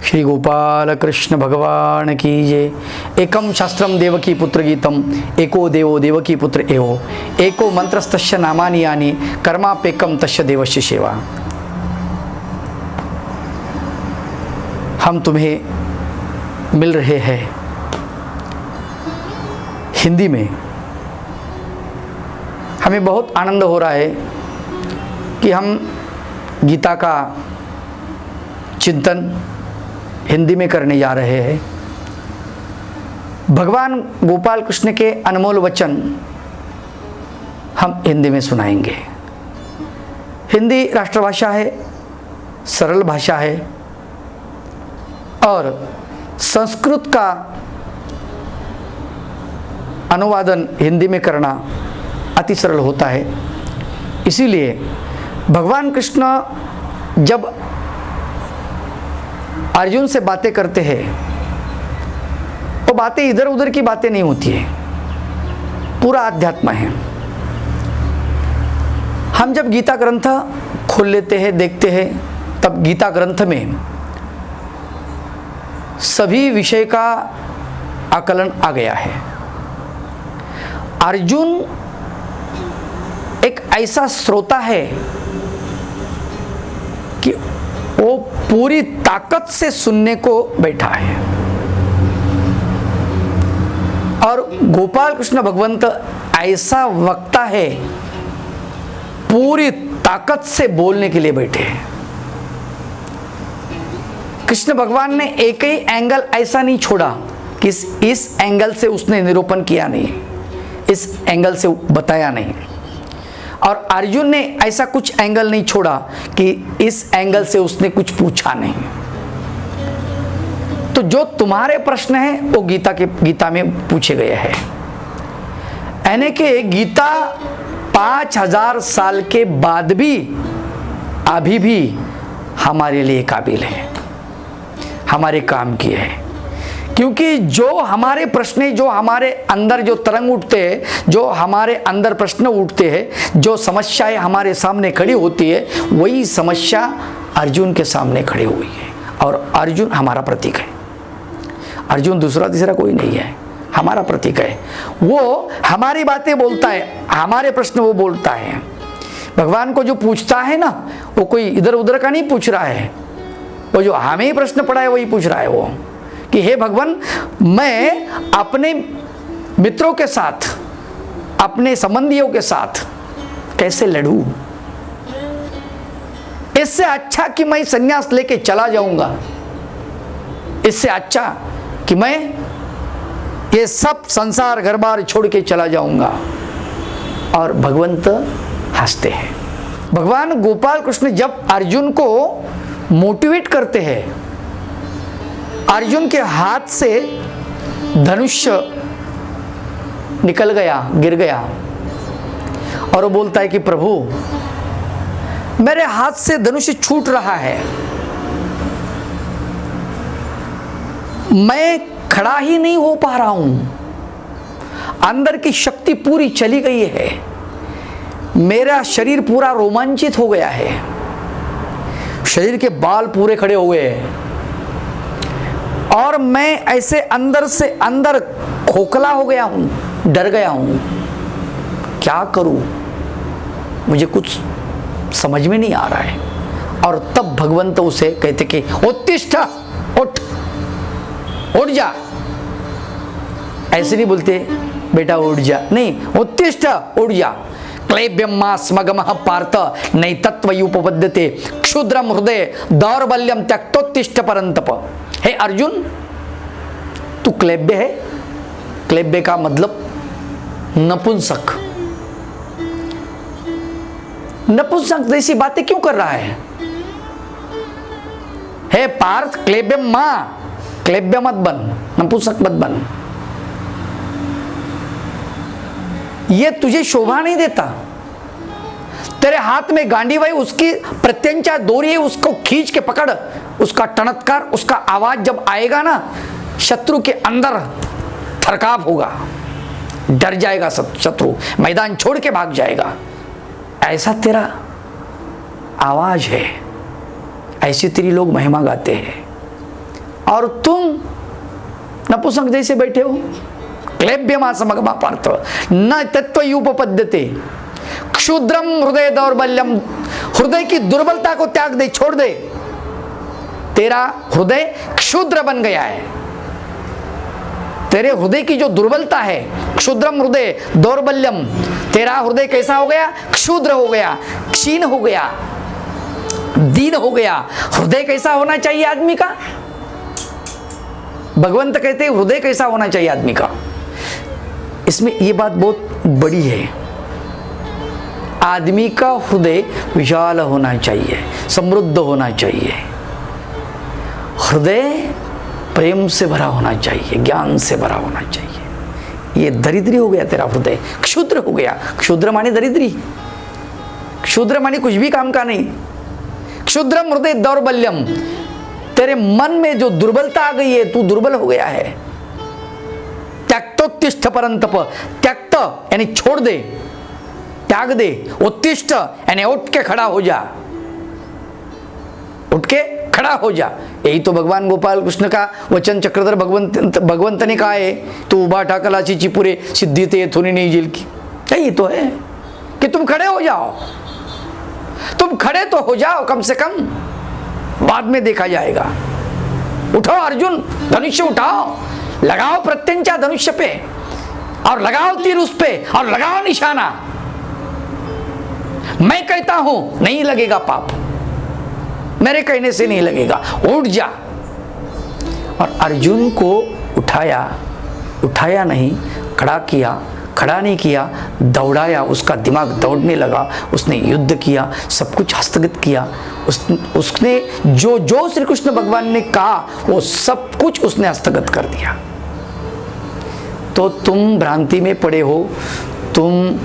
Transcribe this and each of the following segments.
श्री गोपाल कृष्ण भगवान की जय। एकम शास्त्रम देवकी पुत्र गीतम, एको देवो देवकी पुत्र एवो, एको मंत्रस्तस्य नामानि यानि, कर्मापेकम तस्य देवस्य सेवा। हम तुम्हें मिल रहे हैं हिंदी में। हमें बहुत आनंद हो रहा है कि हम गीता का चिंतन हिंदी में करने जा रहे हैं। भगवान गोपाल कृष्ण के अनमोल वचन हम हिंदी में सुनाएंगे। हिंदी राष्ट्रभाषा है, सरल भाषा है और संस्कृत का अनुवादन हिंदी में करना अति सरल होता है। इसीलिए भगवान कृष्ण जब अर्जुन से बातें करते हैं वो बातें इधर उधर की बातें नहीं होती है, पूरा अध्यात्म है। हम जब गीता ग्रंथ खोल लेते हैं, देखते हैं, तब गीता ग्रंथ में सभी विषय का आकलन आ गया है। अर्जुन एक ऐसा श्रोता है कि वो पूरी ताकत से सुनने को बैठा है और गोपाल कृष्ण भगवंत ऐसा वक्ता है, पूरी ताकत से बोलने के लिए बैठे हैं। कृष्ण भगवान ने एक ही एंगल ऐसा नहीं छोड़ा कि इस एंगल से उसने निरूपण किया नहीं, इस एंगल से बताया नहीं, और अर्जुन ने ऐसा कुछ एंगल नहीं छोड़ा कि इस एंगल से उसने कुछ पूछा नहीं। तो जो तुम्हारे प्रश्न हैं वो गीता में पूछे गए हैं। यानी कि गीता 5000 साल के बाद भी अभी भी हमारे लिए काबिल है, हमारे काम की है। क्योंकि जो हमारे प्रश्न, जो हमारे अंदर जो तरंग उठते हैं, जो हमारे अंदर प्रश्न उठते हैं, जो समस्याएं हमारे सामने खड़ी होती है, वही समस्या अर्जुन के सामने खड़ी हुई है। और अर्जुन हमारा प्रतीक है। अर्जुन दूसरा तीसरा कोई नहीं है, हमारा प्रतीक है। वो हमारी बातें बोलता है, हमारे प्रश्न वो बोलता है। भगवान को जो पूछता है ना, वो कोई इधर उधर का नहीं पूछ रहा है, वो जो हमें ही प्रश्न पड़ा है वही पूछ रहा है वो, कि हे भगवान, मैं अपने मित्रों के साथ, अपने संबंधियों के साथ कैसे लड़ूं? इससे अच्छा कि मैं संन्यास लेके चला जाऊंगा, इससे अच्छा कि मैं ये सब संसार घर बार छोड़ के चला जाऊंगा। और भगवंत हंसते हैं। भगवान गोपाल कृष्ण जब अर्जुन को मोटिवेट करते हैं, अर्जुन के हाथ से धनुष निकल गया, गिर गया, और वो बोलता है कि प्रभु, मेरे हाथ से धनुष छूट रहा है, मैं खड़ा ही नहीं हो पा रहा हूं, अंदर की शक्ति पूरी चली गई है, मेरा शरीर पूरा रोमांचित हो गया है, शरीर के बाल पूरे खड़े हुए हैं, और मैं ऐसे अंदर से अंदर खोखला हो गया हूं, डर गया हूं, क्या करूं, मुझे कुछ समझ में नहीं आ रहा है। और तब भगवंत उसे कहते कि उत्तिष्ठ, उठ, उठ जा। ऐसे नहीं बोलते बेटा उठ जा, नहीं, उत्तिष्ठ, उठ जा। क्लेब्यम मा स्मगमः पार्थ नैतत्वयुपपद्यते क्षुद्रम हृदय दौर्बल्यम त्यक्तोत्तिष्ठ परंतप। हे अर्जुन, तू क्लेब्य है। क्लेब्य का मतलब नपुंसक। नपुंसक जैसी बातें क्यों कर रहा है? हे पार्थ, क्लेब्यम मा, क्लेब्य मत बन, नपुंसक मत बन। ये तुझे शोभा नहीं देता। तेरे हाथ में गांडी भाई, उसकी प्रत्यंचा डोरी है, उसको खींच के पकड़, उसका टणत्कार, उसका आवाज जब आएगा ना, शत्रु के अंदर थरकाप होगा, डर जाएगा शत्रु, मैदान छोड़ के भाग जाएगा। ऐसा तेरा आवाज है, ऐसी तेरी लोग महिमा गाते हैं। और तुम नपुंसक जैसे बैठे हो। क्लेब्यमासमगम पार्थ न तत्त्वयुपपद्यते। क्षुद्रम हृदय दौर्बल्यम, हृदय की दुर्बलता को त्याग दे, छोड़ दे। तेरा हृदय क्षुद्र बन गया है, तेरे हृदय की जो दुर्बलता है, क्षुद्रम हृदय दौर्बल्यम, तेरा हृदय कैसा हो गया? क्षुद्र हो गया, क्षीण हो गया, दीन हो गया। हृदय कैसा होना चाहिए आदमी का? भगवंत कहते हैं हृदय कैसा होना चाहिए आदमी का। इसमें यह बात बहुत बड़ी है। आदमी का हृदय विशाल होना चाहिए, समृद्ध होना चाहिए। हृदय प्रेम से भरा होना चाहिए, ज्ञान से भरा होना चाहिए। ये दरिद्री हो गया तेरा हृदय, क्षुद्र हो गया। क्षुद्र माने दरिद्री, क्षुद्र माने कुछ भी काम का नहीं। क्षुद्रम हृदय दौर्बल्यम, तेरे मन में जो दुर्बलता आ गई है, तू दुर्बल हो गया है। त्यक्तोत्तिष्ठ परंतप, त्यक्त यानी छोड़ दे, त्याग दे। उत्तिष्ठ यानी उठ के खड़ा हो जा, उठ के खड़ा हो जा। यही तो भगवान गोपाल कृष्ण का वचन चक्रधर भगवंत ने कहा है, तू उबा ठाकलाची चिपुरे सिद्धि ते थुनी नहीं जेल की। यही तो है कि तुम खड़े हो जाओ, तुम खड़े तो हो जाओ कम से कम, बाद में देखा जाएगा। उठो अर्जुन, धनुष्य उठाओ, लगाओ प्रत्यंचा धनुष्य पे, और लगाओ तीर उस पे, और लगाओ निशाना। मैं कहता हूं नहीं लगेगा पाप, मेरे कहने से नहीं लगेगा, उठ जा। और अर्जुन को उठाया, उठाया नहीं, खड़ा किया, खड़ा नहीं किया, दौड़ाया, उसका दिमाग दौड़ने लगा, उसने युद्ध किया, सब कुछ हस्तगत किया। उसने जो जो श्री कृष्ण भगवान ने कहा वो सब कुछ उसने हस्तगत कर दिया। तो तुम भ्रांति में पड़े हो, तुम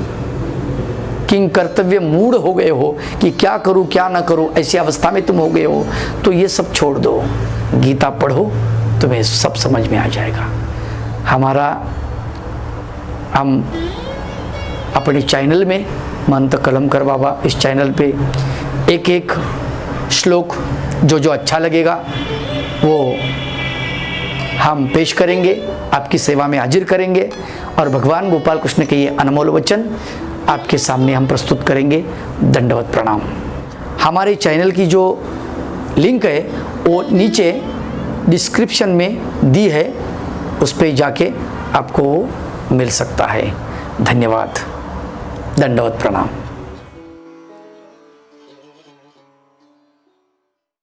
किंग कर्तव्य मूढ़ हो गए हो कि क्या करूं क्या ना करूं, ऐसी अवस्था में तुम हो गए हो। तो ये सब छोड़ दो, गीता पढ़ो, तुम्हें सब समझ में आ जाएगा। हम अपने चैनल में महंत कलमकर बाबा, इस चैनल पे एक एक श्लोक जो जो अच्छा लगेगा वो हम पेश करेंगे, आपकी सेवा में हाजिर करेंगे, और भगवान गोपाल कृष्ण के ये अनमोल वचन आपके सामने हम प्रस्तुत करेंगे। दंडवत प्रणाम। हमारे चैनल की जो लिंक है वो नीचे डिस्क्रिप्शन में दी है, उस पर जाके आपको मिल सकता है। धन्यवाद। दंडवत प्रणाम।